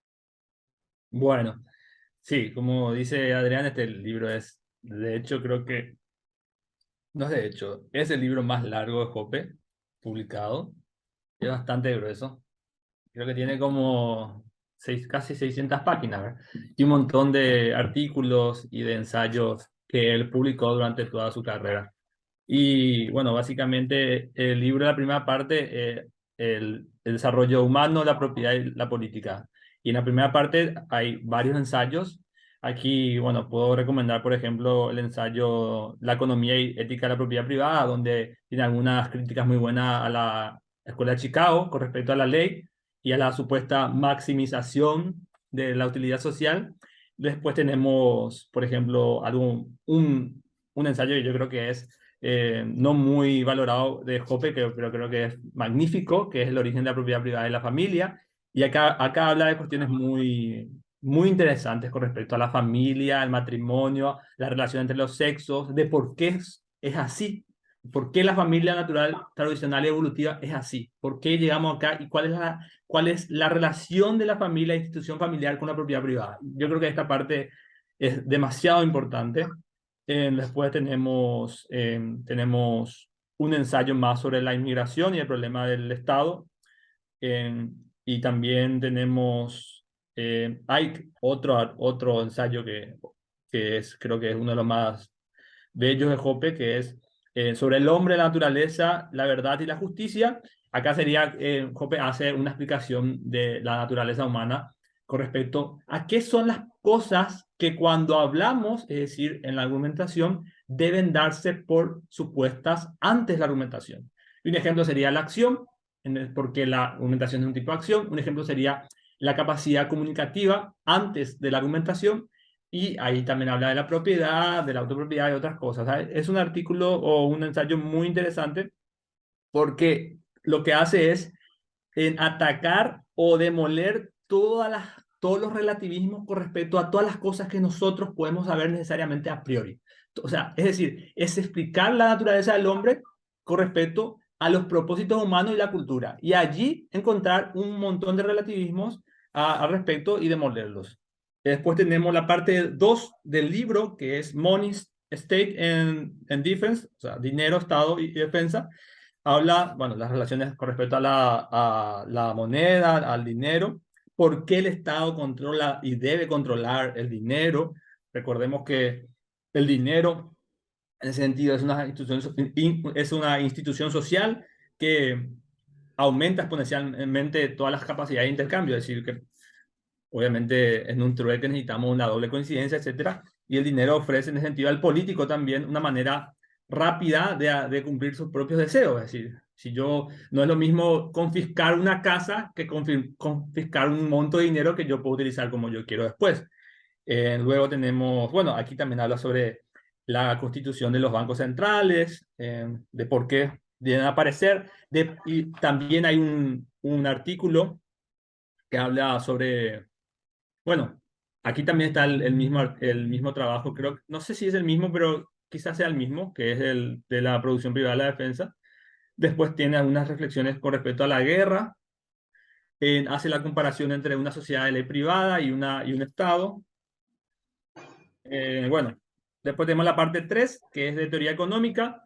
Bueno, sí, como dice Adrián, este libro de hecho, creo que, no es de hecho, es el libro más largo de Jope publicado. Es bastante grueso. Creo que tiene como casi 600 páginas, ¿verdad? Y un montón de artículos y de ensayos que él publicó durante toda su carrera. Y bueno, básicamente el libro, la primera parte, el desarrollo humano, la propiedad y la política. Y en la primera parte hay varios ensayos. Aquí, bueno, puedo recomendar, por ejemplo, el ensayo La economía y ética de la propiedad privada, donde tiene algunas críticas muy buenas a la Escuela de Chicago con respecto a la ley y a la supuesta maximización de la utilidad social. Después tenemos, por ejemplo, un ensayo que yo creo que es no muy valorado de Hoppe, pero creo que es magnífico, que es el origen de la propiedad privada de la familia. Y acá habla de cuestiones muy interesantes con respecto a la familia, al matrimonio, la relación entre los sexos, de por qué es así. ¿Por qué la familia natural, tradicional y evolutiva es así? ¿Por qué llegamos acá y cuál es la relación de la familia, institución familiar con la propiedad privada? Yo creo que esta parte es demasiado importante. Después tenemos un ensayo más sobre la inmigración y el problema del Estado. Y también hay otro ensayo creo que es uno de los más bellos de Jope, que es sobre el hombre, la naturaleza, la verdad y la justicia. Acá sería, Jope hace una explicación de la naturaleza humana con respecto a qué son las cosas que cuando hablamos, es decir, en la argumentación, deben darse por supuestas antes de la argumentación. Y un ejemplo sería la acción, porque la argumentación es un tipo de acción. Un ejemplo sería la capacidad comunicativa antes de la argumentación, y ahí también habla de la propiedad, de la autopropiedad y otras cosas. ¿Sabes? Es un artículo o un ensayo muy interesante porque lo que hace es atacar o demoler todos los relativismos con respecto a todas las cosas que nosotros podemos saber necesariamente a priori. O sea, es decir, es explicar la naturaleza del hombre con respecto a los propósitos humanos y la cultura. Y allí encontrar un montón de relativismos al respecto y demolerlos. Después tenemos la parte 2 del libro, que es Money, State and Defense, o sea, dinero, Estado y defensa. Habla, bueno, las relaciones con respecto a la moneda, al dinero, por qué el Estado controla y debe controlar el dinero. Recordemos que el dinero, en ese sentido, es una institución social que aumenta exponencialmente todas las capacidades de intercambio, es decir, que obviamente en un trueque necesitamos una doble coincidencia, etcétera, y el dinero ofrece en ese sentido al político también una manera rápida de cumplir sus propios deseos. Es decir, si yo no es lo mismo confiscar una casa que confiscar un monto de dinero que yo puedo utilizar como yo quiero después. Luego tenemos, bueno, aquí también habla sobre la constitución de los bancos centrales, de por qué deben aparecer, y también hay un artículo que habla sobre, bueno, aquí también está el mismo trabajo, creo, no sé si es el mismo, pero quizás sea el mismo, que es el de la producción privada de la defensa. Después tiene algunas reflexiones con respecto a la guerra, hace la comparación entre una sociedad de ley privada y un Estado. Bueno, después tenemos la parte 3 que es de teoría económica,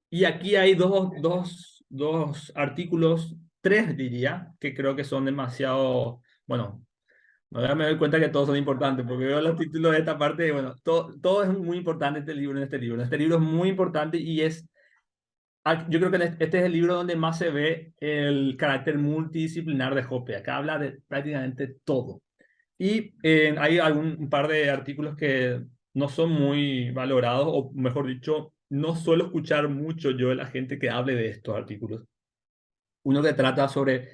y aquí hay dos artículos, tres diría, que creo que son demasiado, bueno, ahora me doy cuenta que todos son importantes, porque veo los títulos de esta parte y bueno, todo es muy importante este libro, en este libro. Este libro es muy importante y yo creo que este es el libro donde más se ve el carácter multidisciplinar de Hoppe. Acá habla de prácticamente todo. Y hay un par de artículos que no son muy valorados, o mejor dicho, no suelo escuchar mucho yo de la gente que hable de estos artículos. Uno que trata sobre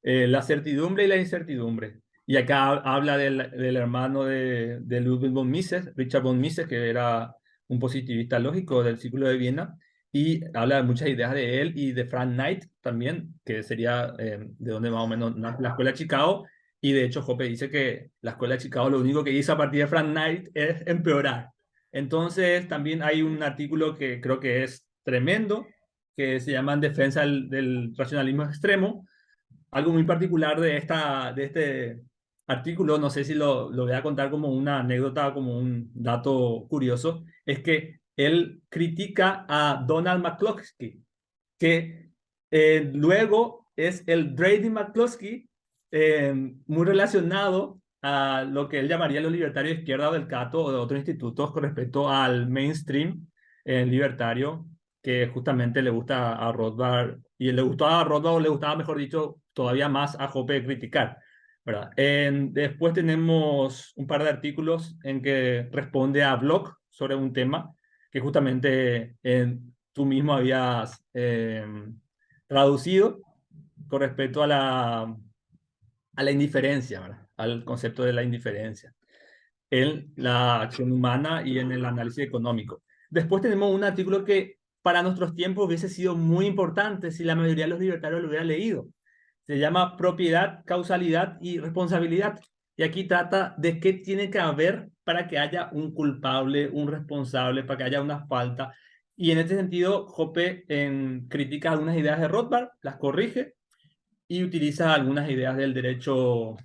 la certidumbre y la incertidumbre. Y acá habla del hermano de Ludwig von Mises, Richard von Mises, que era un positivista lógico del Círculo de Viena, y habla de muchas ideas de él y de Frank Knight también, que sería de donde más o menos la Escuela de Chicago. Y de hecho, Hoppe dice que la Escuela de Chicago lo único que hizo a partir de Frank Knight es empeorar. Entonces, también hay un artículo que creo que es tremendo, que se llama En defensa del racionalismo extremo. Algo muy particular de este artículo, no sé si lo voy a contar como una anécdota, como un dato curioso, es que él critica a Donald McCloskey, que luego es el Brady McCloskey, muy relacionado a lo que él llamaría los libertarios de izquierda del Cato o de otros institutos con respecto al mainstream libertario, que justamente le gusta a Rothbard, y le gustaba a Rothbard, o le gustaba, mejor dicho, todavía más a Hoppe criticar, ¿verdad? Después tenemos un par de artículos en que responde a Bloch sobre un tema que justamente tú mismo habías traducido con respecto a la indiferencia, ¿verdad? Al concepto de la indiferencia en la acción humana y en el análisis económico. Después tenemos un artículo que para nuestros tiempos hubiese sido muy importante si la mayoría de los libertarios lo hubiera leído. Se llama Propiedad, Causalidad y Responsabilidad. Y aquí trata de qué tiene que haber para que haya un culpable, un responsable, para que haya una falta. Y en este sentido, Hoppe critica algunas ideas de Rothbard, las corrige y utiliza algunas ideas del derecho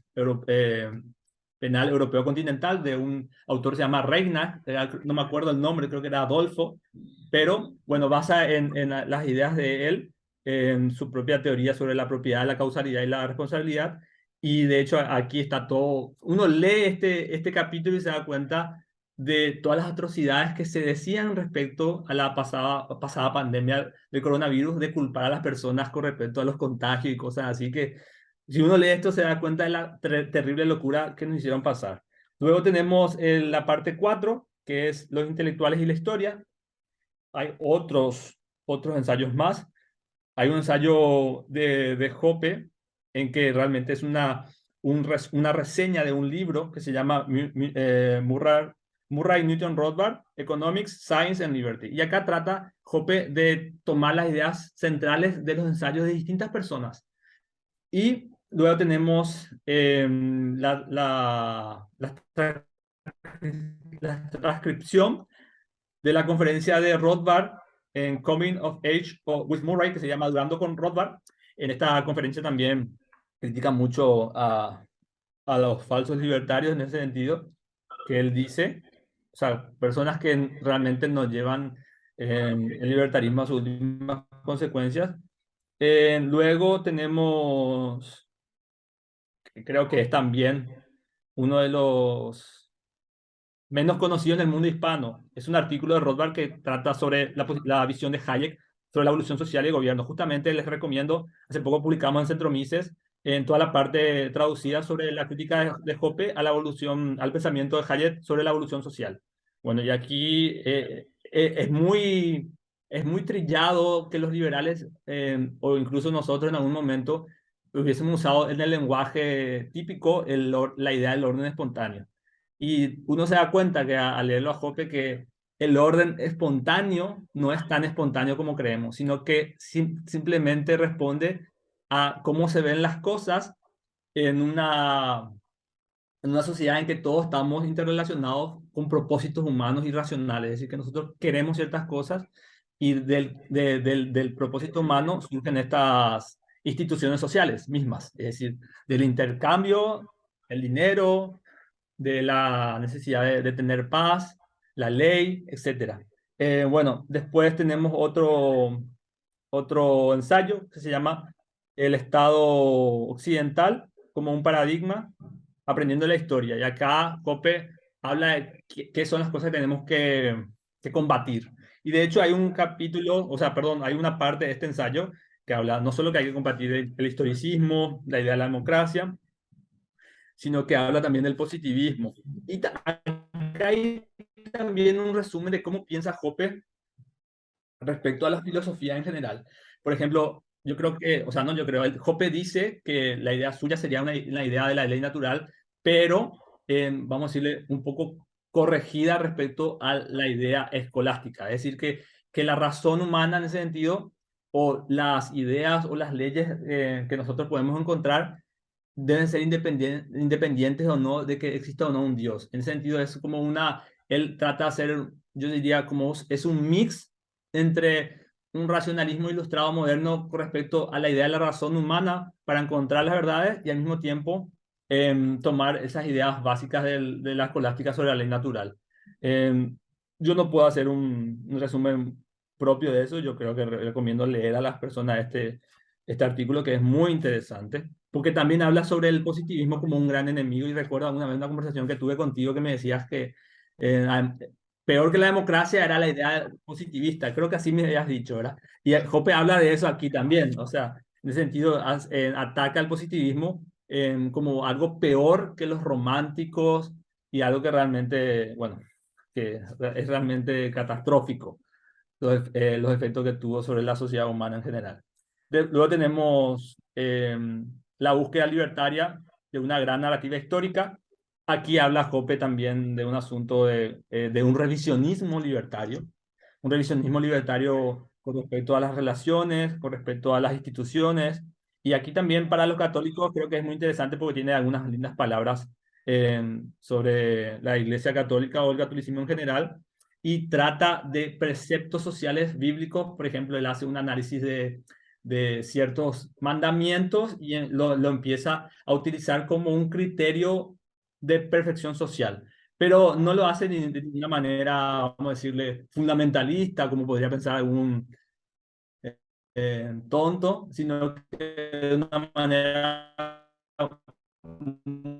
penal europeo continental de un autor que se llama Reina, no me acuerdo el nombre, creo que era Adolfo, pero bueno, basa en las ideas de él, en su propia teoría sobre la propiedad, la causalidad y la responsabilidad. Y de hecho aquí está todo, uno lee este capítulo y se da cuenta de todas las atrocidades que se decían respecto a la pasada pandemia del coronavirus, de culpar a las personas con respecto a los contagios y cosas así que si uno lee esto se da cuenta de la terrible locura que nos hicieron pasar. Luego tenemos la parte 4 que es los intelectuales y la historia. Hay otros ensayos más. Hay un ensayo de Hoppe en que realmente es una reseña de un libro que se llama Murray Newton Rothbard, Economics, Science and Liberty. Y acá trata Hoppe de tomar las ideas centrales de los ensayos de distintas personas. Y luego tenemos la transcripción de la conferencia de Rothbard en Coming of Age with Murray, que se llama Durando con Rothbard. En esta conferencia también critica mucho a los falsos libertarios en ese sentido, que él dice, o sea, personas que realmente nos llevan el libertarismo a sus últimas consecuencias. Luego tenemos, creo que es también uno de los menos conocido en el mundo hispano. Es un artículo de Rothbard que trata sobre la visión de Hayek sobre la evolución social y el gobierno. Justamente les recomiendo, hace poco publicamos en Centro Mises en toda la parte traducida sobre la crítica de Hoppe a la evolución, al pensamiento de Hayek sobre la evolución social. Bueno, y aquí es muy trillado que los liberales, o incluso nosotros en algún momento, hubiésemos usado en el lenguaje típico la idea del orden espontáneo. Y uno se da cuenta que al leerlo a Hoppe que el orden espontáneo no es tan espontáneo como creemos, sino que simplemente responde a cómo se ven las cosas en una sociedad en que todos estamos interrelacionados con propósitos humanos y racionales. Es decir, que nosotros queremos ciertas cosas y del propósito humano surgen estas instituciones sociales mismas. Es decir, del intercambio, el dinero, de la necesidad de tener paz, la ley, etcétera. Bueno, después tenemos otro ensayo que se llama El Estado Occidental como un paradigma, aprendiendo la historia. Y acá Cope habla de qué son las cosas que tenemos que combatir. Y de hecho hay un capítulo, o sea, perdón, hay una parte de este ensayo que habla no solo que hay que combatir el historicismo, la idea de la democracia, sino que habla también del positivismo. Y acá hay también un resumen de cómo piensa Hoppe respecto a la filosofía en general. Por ejemplo, yo creo que, o sea, no yo creo, Hoppe dice que la idea suya sería una idea de la ley natural, pero vamos a decirle un poco corregida respecto a la idea escolástica. Es decir, que la razón humana en ese sentido, o las ideas o las leyes que nosotros podemos encontrar, deben ser independientes o no de que exista o no un Dios. En ese sentido es como él trata de hacer, yo diría como es un mix entre un racionalismo ilustrado moderno con respecto a la idea de la razón humana para encontrar las verdades y al mismo tiempo tomar esas ideas básicas de la escolástica sobre la ley natural. Yo no puedo hacer un resumen propio de eso, yo creo que recomiendo leer a las personas este artículo que es muy interesante, porque también habla sobre el positivismo como un gran enemigo y recuerdo alguna vez una conversación que tuve contigo que me decías que eh, peor que la democracia era la idea positivista, creo que así me habías dicho, ¿verdad? Y Hoppe habla de eso aquí también, o sea, en ese sentido ataca al positivismo como algo peor que los románticos y algo que realmente, bueno, que es realmente catastrófico los efectos que tuvo sobre la sociedad humana en general. Luego tenemos la búsqueda libertaria de una gran narrativa histórica. Aquí habla Hoppe también de un asunto de un revisionismo libertario con respecto a las relaciones, con respecto a las instituciones. Y aquí también para los católicos creo que es muy interesante porque tiene algunas lindas palabras sobre la Iglesia Católica o el catolicismo en general y trata de preceptos sociales bíblicos. Por ejemplo, él hace un análisis de ciertos mandamientos y lo empieza a utilizar como un criterio de perfección social, pero no lo hace de ninguna manera, vamos a decirle, fundamentalista, como podría pensar algún tonto, sino que de una manera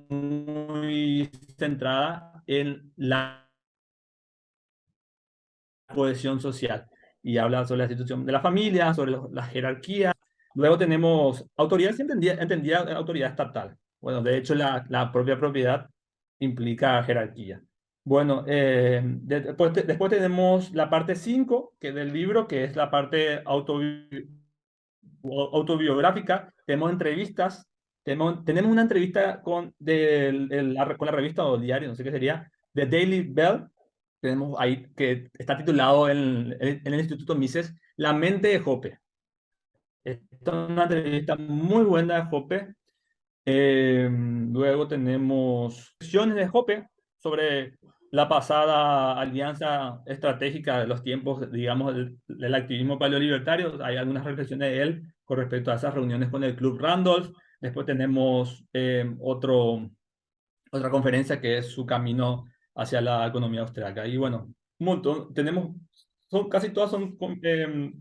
muy centrada en la cohesión social y habla sobre la institución de la familia, sobre la jerarquía. Luego tenemos autoridad, se entendía autoridad estatal. Bueno, de hecho la propia propiedad implica jerarquía. Bueno, después tenemos la parte 5 que del libro, que es la parte autobiográfica. Tenemos entrevistas. Tenemos una entrevista con la revista o diario, no sé qué sería, The Daily Bell. Tenemos ahí que está titulado en el Instituto Mises, La mente de Jope. Esta es una entrevista muy buena de Jope. Luego tenemos sesiones de Jope sobre la pasada alianza estratégica de los tiempos, digamos, del activismo paleolibertario. Hay algunas reflexiones de él con respecto a esas reuniones con el Club Randolph. Después tenemos otra conferencia que es su camino hacia la economía austríaca. Y bueno, un montón, casi todas son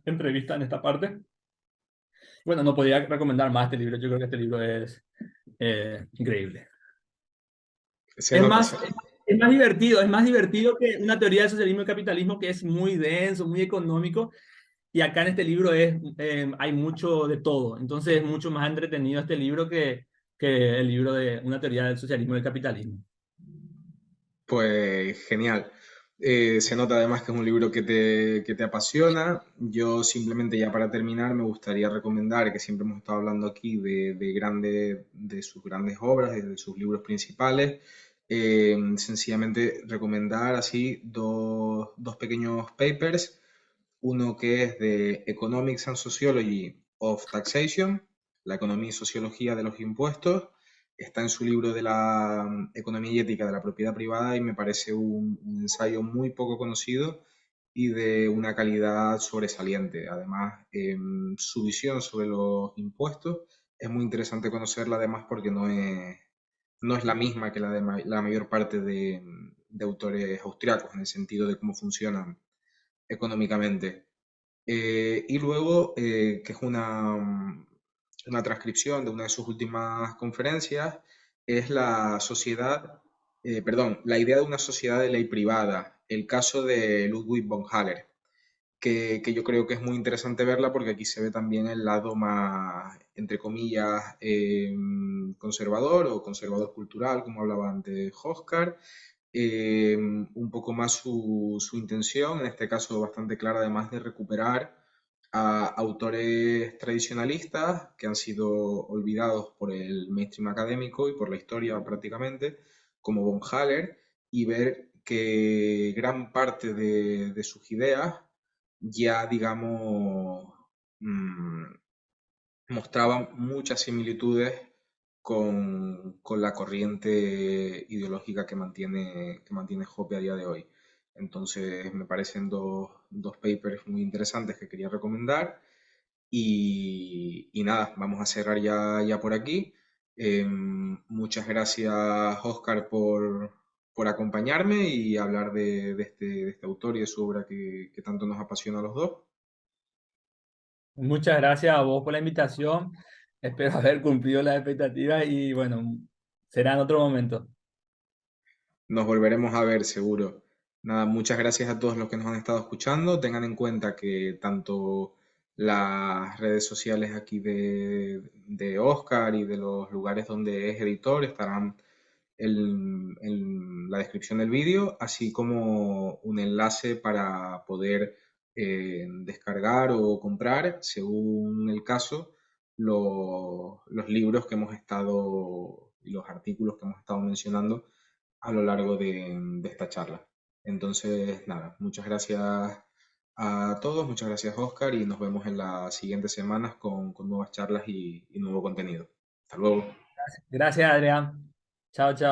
entrevistas en esta parte. Bueno, no podía recomendar más este libro, yo creo que este libro es increíble. Se Es nota, más, es más divertido que una teoría del socialismo y capitalismo que es muy denso, muy económico, y acá en este libro hay mucho de todo, entonces es mucho más entretenido este libro que el libro de una teoría del socialismo y del capitalismo. pues genial. Se nota además que es un libro que te apasiona. Yo simplemente ya para terminar me gustaría recomendar, que siempre hemos estado hablando aquí de sus grandes obras, de sus libros principales, sencillamente recomendar así dos pequeños papers. Uno que es de Economics and Sociology of Taxation, la economía y sociología de los impuestos. Está en su libro de la economía y ética de la propiedad privada y me parece un ensayo muy poco conocido y de una calidad sobresaliente. Además, su visión sobre los impuestos es muy interesante conocerla además porque no es la misma que la de la mayor parte de autores austriacos en el sentido de cómo funcionan económicamente. Y luego, que es una transcripción de una de sus últimas conferencias, es la sociedad, perdón, la idea de una sociedad de ley privada, el caso de Ludwig von Haller, que yo creo que es muy interesante verla porque aquí se ve también el lado más, entre comillas, conservador o conservador cultural, como hablaba antes Oscar, un poco más su intención, en este caso bastante clara, además de recuperar a autores tradicionalistas que han sido olvidados por el mainstream académico y por la historia prácticamente, como von Haller, y ver que gran parte de sus ideas ya, digamos, mm, mostraban muchas similitudes con la corriente ideológica que mantiene Hoppe a día de hoy. Entonces, me parecen dos papers muy interesantes que quería recomendar. Y nada, vamos a cerrar ya por aquí. Muchas gracias, Oscar, por acompañarme y hablar de este autor y de su obra que tanto nos apasiona a los dos. Muchas gracias a vos por la invitación. Espero haber cumplido las expectativas y bueno, será en otro momento. Nos volveremos a ver, seguro. Nada, muchas gracias a todos los que nos han estado escuchando. Tengan en cuenta que tanto las redes sociales aquí de Oscar y de los lugares donde es editor estarán en la descripción del vídeo, así como un enlace para poder descargar o comprar, según el caso, los libros que hemos estado y los artículos que hemos estado mencionando a lo largo de esta charla. Entonces, nada, muchas gracias a todos, muchas gracias Oscar y nos vemos en las siguientes semanas con nuevas charlas y nuevo contenido. Hasta luego. Gracias, Adrián. Chao, chao.